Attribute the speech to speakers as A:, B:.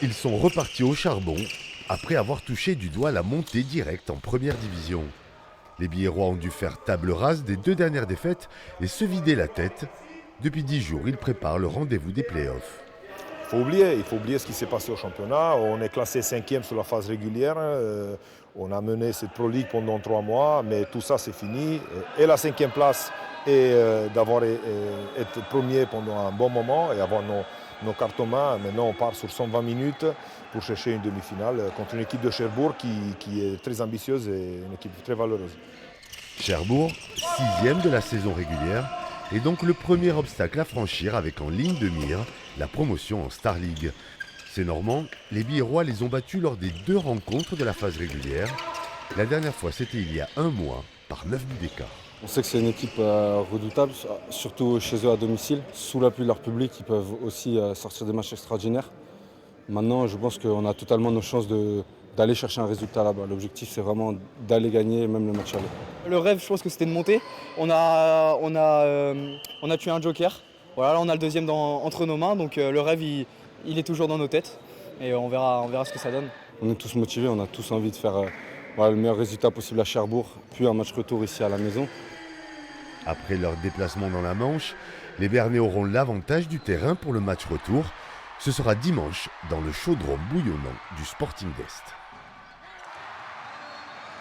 A: Ils sont repartis au charbon après avoir touché du doigt la montée directe en première division. Les Biérois ont dû faire table rase des 2 dernières défaites et se vider la tête. Depuis 10 jours, ils préparent le rendez-vous des playoffs.
B: Il faut oublier ce qui s'est passé au championnat. On est classé 5e sur la phase régulière. On a mené cette Pro League pendant 3 mois, mais tout ça c'est fini. Et la 5e place et d'avoir été premier pendant un bon moment et avoir nos cartes en main. Maintenant on part sur 120 minutes pour chercher une demi-finale contre une équipe de Cherbourg qui est très ambitieuse et une équipe très valeureuse.
A: Cherbourg, 6e de la saison régulière, est donc le premier obstacle à franchir avec en ligne de mire la promotion en Star League. Ces Normands, les Biérois les ont battus lors des 2 rencontres de la phase régulière. La dernière fois, c'était il y a 1 mois, par 9 buts d'écart.
C: On sait que c'est une équipe redoutable, surtout chez eux à domicile. Sous l'appui de leur public, ils peuvent aussi sortir des matchs extraordinaires. Maintenant, je pense qu'on a totalement nos chances d'aller chercher un résultat là-bas. L'objectif, c'est vraiment d'aller gagner, même le match aller.
D: Le rêve, je pense que c'était de monter. On a tué un joker. Voilà, là, on a le deuxième entre nos mains, donc le rêve, il est toujours dans nos têtes. Et on verra ce que ça donne.
C: On est tous motivés, on a tous envie de faire le meilleur résultat possible à Cherbourg, puis un match retour ici à la maison.
A: Après leur déplacement dans la Manche, les Bernais auront l'avantage du terrain pour le match retour. Ce sera dimanche dans le chaudron bouillonnant du Sporting d'Est.